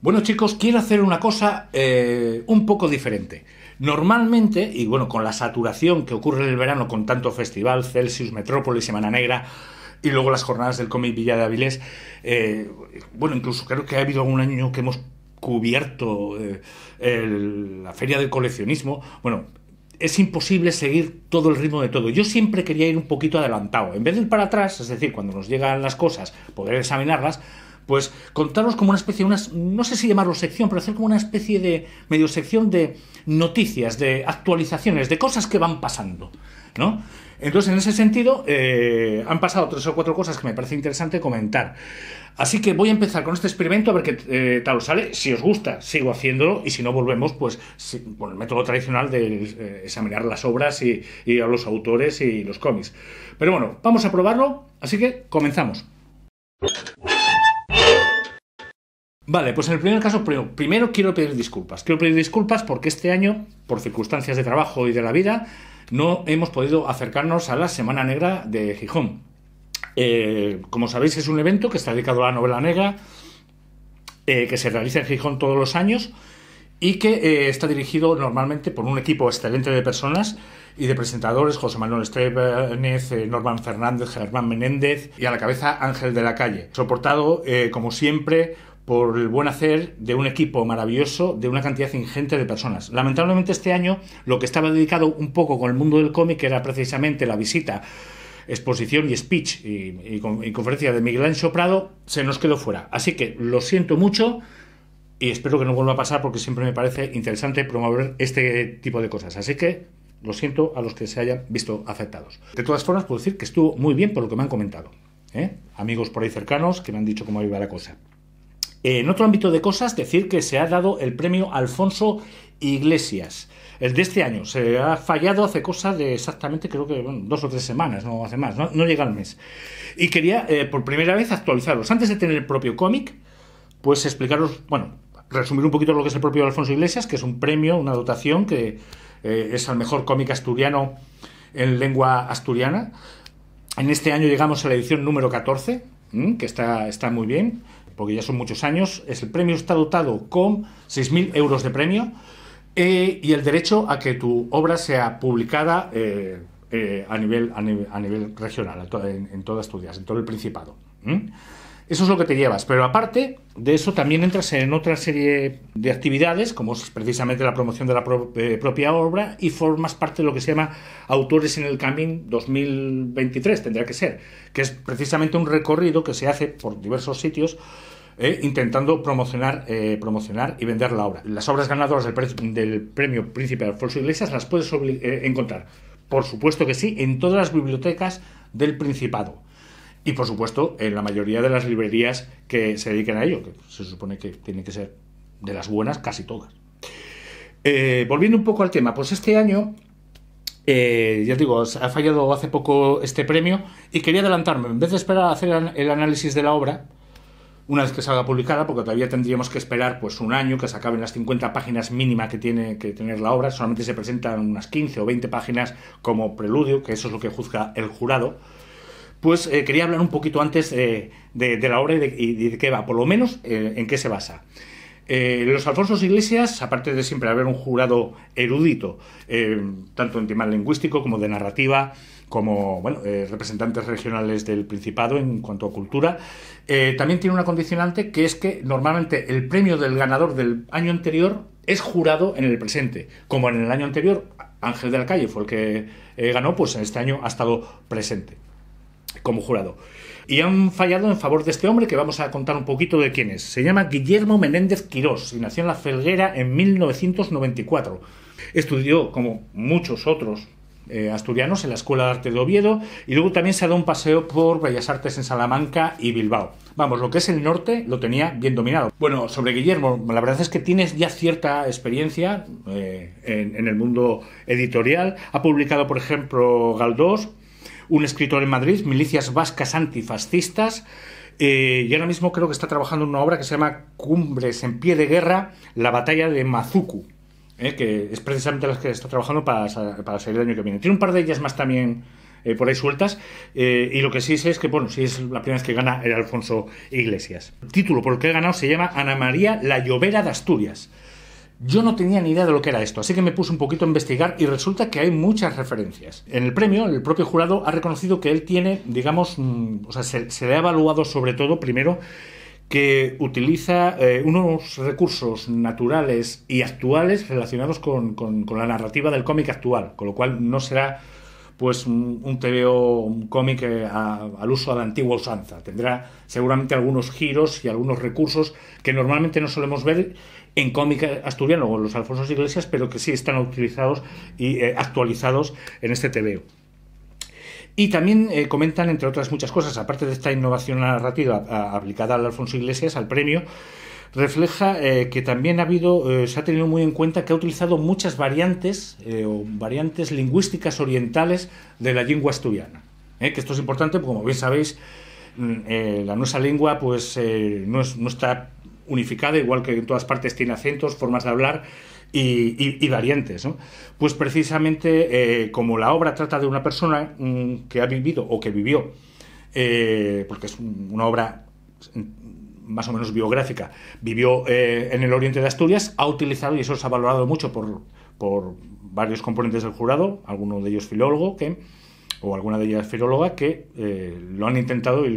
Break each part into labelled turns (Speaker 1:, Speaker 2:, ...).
Speaker 1: Bueno, chicos, quiero hacer una cosa un poco diferente. Normalmente, y bueno, con la saturación que ocurre en el verano con tanto festival, Celsius, Metrópolis, Semana Negra, y luego las jornadas del cómic Villa de Avilés, bueno, incluso creo que ha habido algún año que hemos cubierto la feria del coleccionismo. Bueno, es imposible seguir todo el ritmo de todo. Yo siempre quería ir un poquito adelantado. En vez de ir para atrás, es decir, cuando nos llegan las cosas, poder examinarlas, pues contaros como una especie, no sé si llamarlo sección, pero hacer como una especie de medio sección de noticias, de actualizaciones, de cosas que van pasando, ¿no? Entonces, en ese sentido, han pasado 3 o 4 cosas que me parece interesante comentar. Así que voy a empezar con este experimento a ver qué tal os sale. Si os gusta, sigo haciéndolo, y si no, volvemos pues con el método tradicional de examinar las obras y a los autores y los cómics. Pero bueno, vamos a probarlo, así que comenzamos. Vale, pues en el primer caso, primero quiero pedir disculpas. Quiero pedir disculpas porque este año, por circunstancias de trabajo y de la vida, no hemos podido acercarnos a la Semana Negra de Gijón. Como sabéis, es un evento que está dedicado a la novela negra, que se realiza en Gijón todos los años y que está dirigido normalmente por un equipo excelente de personas y de presentadores: José Manuel Estevez, Norman Fernández, Germán Menéndez y a la cabeza Ángel de la Calle. Soportado, como siempre, por el buen hacer de un equipo maravilloso, de una cantidad ingente de personas. Lamentablemente este año lo que estaba dedicado un poco con el mundo del cómic era precisamente la visita, exposición y speech y conferencia de Miguel Ancho Prado, se nos quedó fuera. Así que lo siento mucho y espero que no vuelva a pasar, porque siempre me parece interesante promover este tipo de cosas. Así que lo siento a los que se hayan visto afectados. De todas formas, puedo decir que estuvo muy bien por lo que me han comentado, amigos por ahí cercanos que me han dicho cómo iba la cosa. En otro ámbito de cosas, decir que se ha dado el premio Alfonso Iglesias. El de este año se ha fallado hace cosa de exactamente, creo que 2 o 3 semanas, no hace más, no llega al mes. Y quería por primera vez actualizarlos. Antes de tener el propio cómic, pues explicaros, bueno, resumir un poquito lo que es el propio Alfonso Iglesias, que es un premio, una dotación que es al mejor cómic asturiano en lengua asturiana. En este año llegamos a la edición número 14, que está muy bien, porque ya son muchos años. El premio está dotado con 6.000 euros de premio y el derecho a que tu obra sea publicada a nivel regional, en toda Asturias, en todo el Principado. Eso es lo que te llevas, pero aparte de eso también entras en otra serie de actividades, como es precisamente la promoción de la propia obra, y formas parte de lo que se llama Autores en el Camino 2023, tendría que ser, que es precisamente un recorrido que se hace por diversos sitios intentando promocionar y vender la obra. Las obras ganadoras del premio Príncipe Alfonso Iglesias las puedes encontrar, por supuesto que sí, en todas las bibliotecas del Principado. Y por supuesto en la mayoría de las librerías que se dediquen a ello, que se supone que tienen que ser de las buenas, casi todas. Volviendo un poco al tema, pues este año, ya digo, ha fallado hace poco este premio y quería adelantarme. En vez de esperar a hacer el análisis de la obra, una vez que salga publicada, porque todavía tendríamos que esperar pues un año que se acaben las 50 páginas mínima que tiene que tener la obra. Solamente se presentan unas 15 o 20 páginas como preludio, que eso es lo que juzga el jurado. Pues quería hablar un poquito antes de la obra y de qué va, por lo menos en qué se basa. Los Alfonsos Iglesias, aparte de siempre haber un jurado erudito, tanto en tema lingüístico como de narrativa, como representantes regionales del Principado en cuanto a cultura, también tiene una condicionante, que es que normalmente el premio del ganador del año anterior es jurado en el presente. Como en el año anterior Ángel de la Calle fue el que ganó, pues en este año ha estado presente como jurado. Y han fallado en favor de este hombre, que vamos a contar un poquito de quién es. Se llama Guillermo Menéndez Quirós y nació en La Felguera en 1994. Estudió, como muchos otros asturianos, en la Escuela de Arte de Oviedo, y luego también se ha dado un paseo por Bellas Artes en Salamanca y Bilbao. Vamos, lo que es el norte lo tenía bien dominado. Bueno, sobre Guillermo, la verdad es que tienes ya cierta experiencia en el mundo editorial. Ha publicado, por ejemplo, Galdós, Un escritor en Madrid, Milicias Vascas Antifascistas, y ahora mismo creo que está trabajando en una obra que se llama Cumbres en pie de guerra, la batalla de Mazuku, que es precisamente la que está trabajando para salir el año que viene. Tiene un par de ellas más también por ahí sueltas, y lo que sí sé es que, bueno, sí es la primera vez que gana el Alfonso Iglesias. El título por el que he ganado se llama Ana María la Llovera de Asturias. Yo no tenía ni idea de lo que era esto, así que me puse un poquito a investigar y resulta que hay muchas referencias. En el premio, el propio jurado ha reconocido que él tiene, digamos, o sea, se le ha evaluado sobre todo, primero, que utiliza unos recursos naturales y actuales relacionados con la narrativa del cómic actual, con lo cual no será pues un TVO, un cómic al uso de la antigua usanza. Tendrá seguramente algunos giros y algunos recursos que normalmente no solemos ver en cómic asturiano o en los Alfonso Iglesias, pero que sí están utilizados y actualizados en este TVO. Y también comentan, entre otras muchas cosas, aparte de esta innovación narrativa aplicada al Alfonso Iglesias, al premio, refleja que también se ha tenido muy en cuenta que ha utilizado muchas variantes o variantes lingüísticas orientales de la lengua asturiana. Que esto es importante, porque como bien sabéis, la nuestra lengua pues no está unificada, igual que en todas partes tiene acentos, formas de hablar y variantes, ¿no? Pues precisamente como la obra trata de una persona que ha vivido o que vivió, porque es una obra más o menos biográfica, vivió en el oriente de Asturias, ha utilizado, y eso se ha valorado mucho por varios componentes del jurado, alguno de ellos filólogo, o alguna de ellas filóloga, que lo han intentado y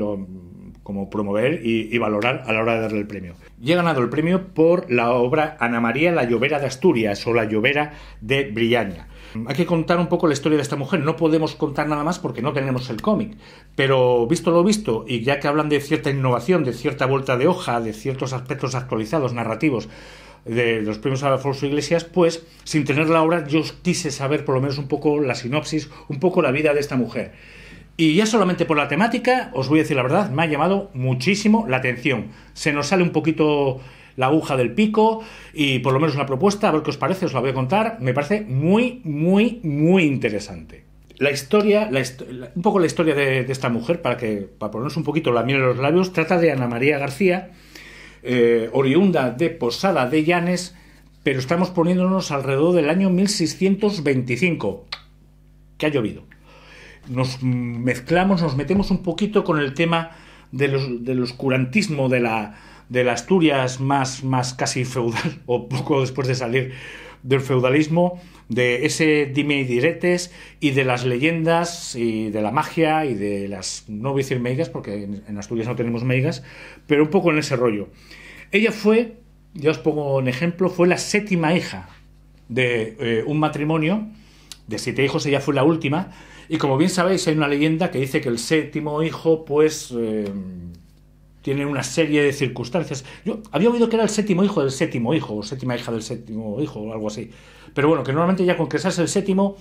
Speaker 1: como promover y valorar a la hora de darle el premio. Y he ganado el premio por la obra Ana María la Llovera de Asturias, o la Llovera de Briaña. Hay que contar un poco la historia de esta mujer. No podemos contar nada más porque no tenemos el cómic, pero visto lo visto, y ya que hablan de cierta innovación, de cierta vuelta de hoja, de ciertos aspectos actualizados, narrativos, de los premios Alfonso Iglesias, pues sin tener la obra yo quise saber por lo menos un poco la sinopsis, un poco la vida de esta mujer. Y ya solamente por la temática, os voy a decir la verdad, me ha llamado muchísimo la atención. Se nos sale un poquito la aguja del pico y por lo menos una propuesta, a ver qué os parece, os la voy a contar. Me parece muy, muy, muy interesante. La historia, un poco la historia de esta mujer, para ponernos un poquito la miel en los labios, trata de Ana María García, oriunda de Posada de Llanes, pero estamos poniéndonos alrededor del año 1625, que ha llovido. Nos mezclamos, nos metemos un poquito con el tema del oscurantismo de la Asturias más casi feudal, o poco después de salir del feudalismo, de ese dime y diretes, y de las leyendas, y de la magia, y de las, no voy a decir meigas, porque en Asturias no tenemos meigas, pero un poco en ese rollo. Ella fue, ya os pongo un ejemplo, fue la 7ª hija de un matrimonio de 7 hijos, ella fue la última, y como bien sabéis hay una leyenda que dice que el 7º hijo pues tiene una serie de circunstancias. Yo había oído que era el 7º hijo del 7º hijo, o 7ª hija del 7º hijo, o algo así, pero bueno, que normalmente ya con que seas el 7º,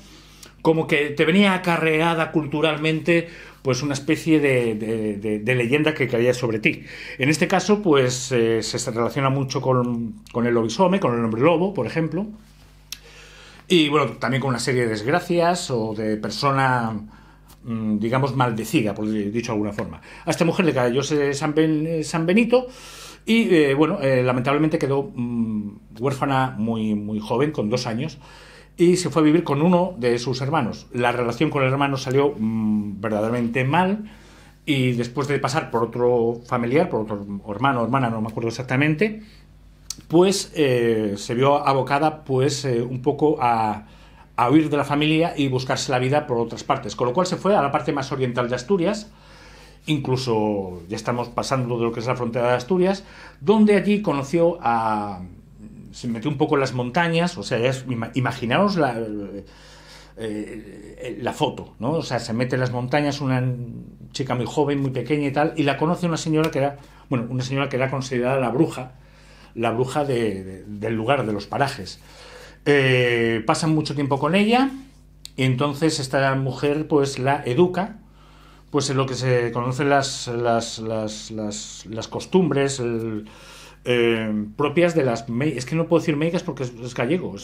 Speaker 1: como que te venía acarreada culturalmente pues una especie de leyenda que caía sobre ti. En este caso pues se relaciona mucho con el lobisome, con el hombre lobo, por ejemplo. Y bueno, también con una serie de desgracias o de persona, digamos, maldecida, por dicho de alguna forma. A esta mujer le cayó San Benito y, lamentablemente quedó huérfana muy, muy joven, con 2 años, y se fue a vivir con uno de sus hermanos. La relación con el hermano salió verdaderamente mal, y después de pasar por otro familiar, por otro hermano o hermana, no me acuerdo exactamente, pues se vio abocada pues un poco a huir de la familia y buscarse la vida por otras partes, con lo cual se fue a la parte más oriental de Asturias, incluso ya estamos pasando de lo que es la frontera de Asturias, donde allí conoció se metió un poco en las montañas, o sea, imaginaos la foto, ¿no? O sea, se mete en las montañas, una chica muy joven, muy pequeña y tal, y la conoce una señora que era considerada la bruja del lugar, de los parajes. Pasan mucho tiempo con ella, y entonces esta mujer pues la educa pues en lo que se conocen las costumbres propias de las... Es que no puedo decir meigas porque es gallego,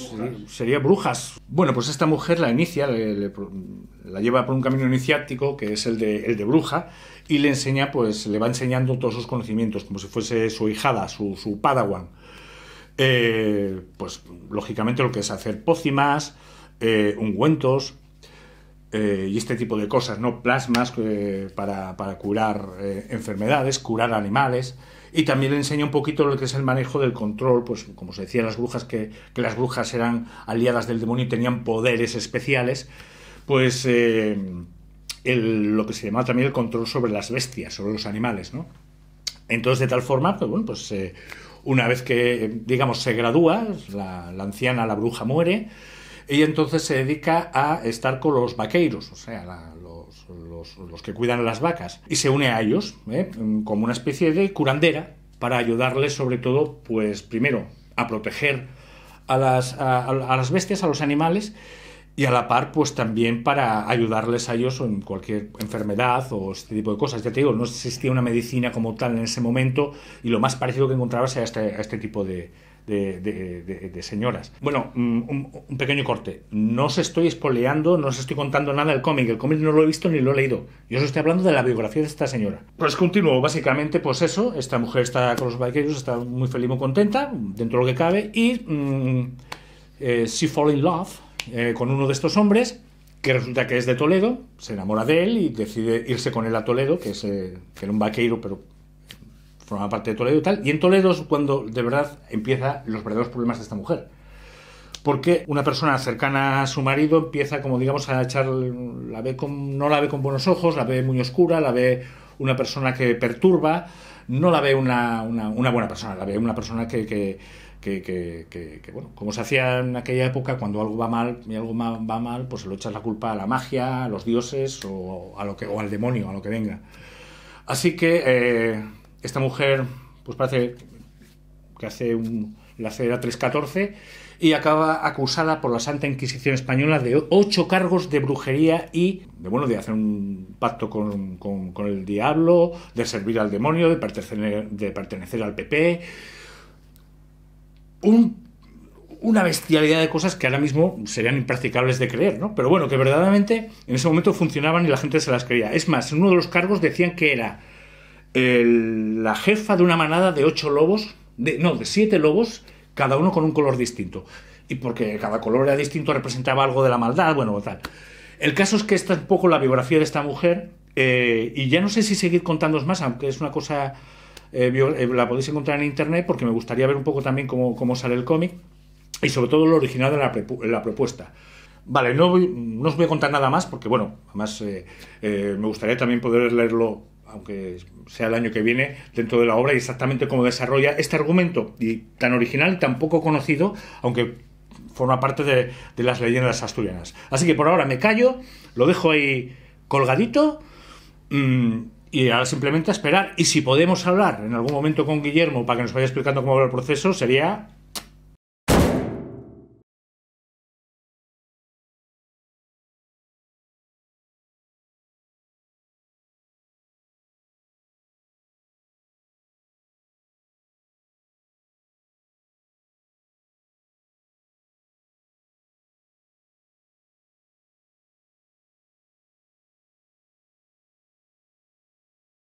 Speaker 1: sería brujas. Bueno, pues esta mujer la inicia, la lleva por un camino iniciático, que es el de bruja, y le enseña, pues le va enseñando todos sus conocimientos, como si fuese su hijada, su padawan. Pues lógicamente lo que es hacer pócimas, ungüentos, y este tipo de cosas, ¿no? Plasmas para curar enfermedades, curar animales. Y también le enseña un poquito lo que es el manejo del control, pues como se decía las brujas, que las brujas eran aliadas del demonio y tenían poderes especiales, pues lo que se llamaba también el control sobre las bestias, sobre los animales, ¿no? Entonces, de tal forma, pues bueno, pues una vez que, digamos, se gradúa, la anciana, la bruja muere, ella entonces se dedica a estar con los vaqueiros, o sea, los que cuidan las vacas, y se une a ellos, como una especie de curandera, para ayudarles sobre todo, pues primero, a proteger a las bestias, a los animales, y a la par, pues también para ayudarles a ellos en cualquier enfermedad o este tipo de cosas. Ya te digo, no existía una medicina como tal en ese momento, y lo más parecido que encontrabas era este tipo de señoras. Bueno, un pequeño corte. No os estoy spoileando, no os estoy contando nada del cómic. El cómic no lo he visto ni lo he leído. Yo os estoy hablando de la biografía de esta señora. Pues continúo. Básicamente, pues eso. Esta mujer está con los vaqueros, está muy feliz, muy contenta, dentro de lo que cabe, y she fall in love con uno de estos hombres, que resulta que es de Toledo, se enamora de él y decide irse con él a Toledo, que era un vaqueiro, pero forma parte de Toledo y tal. Y en Toledo es cuando de verdad empiezan los verdaderos problemas de esta mujer. Porque una persona cercana a su marido empieza, como digamos, a echar, no la ve con buenos ojos, la ve muy oscura, la ve una persona que perturba, no la ve una buena persona, la ve una persona que bueno, como se hacía en aquella época, cuando algo va mal y algo va mal, pues se lo echas la culpa a la magia, a los dioses o al demonio, a lo que venga. Así que esta mujer, pues parece que la era 314 y acaba acusada por la Santa Inquisición Española de 8 cargos de brujería y de hacer un pacto con el diablo, de servir al demonio, de pertenecer al PP. Una bestialidad de cosas que ahora mismo serían impracticables de creer, ¿no? Pero bueno, que verdaderamente en ese momento funcionaban y la gente se las creía. Es más, en uno de los cargos decían que era la jefa de una manada de 8 lobos, de 7 lobos, cada uno con un color distinto. Y porque cada color era distinto, representaba algo de la maldad, bueno, tal. El caso es que esta es un poco la biografía de esta mujer, y ya no sé si seguir contándoos más, aunque es una cosa... la podéis encontrar en internet, porque me gustaría ver un poco también cómo sale el cómic y sobre todo lo original de la propuesta. Vale, no os voy a contar nada más porque, bueno, además me gustaría también poder leerlo, aunque sea el año que viene, dentro de la obra, y exactamente cómo desarrolla este argumento y tan original y tan poco conocido, aunque forma parte de las leyendas asturianas. Así que por ahora me callo, lo dejo ahí colgadito. Y ahora simplemente a esperar. Y si podemos hablar en algún momento con Guillermo para que nos vaya explicando cómo va el proceso, sería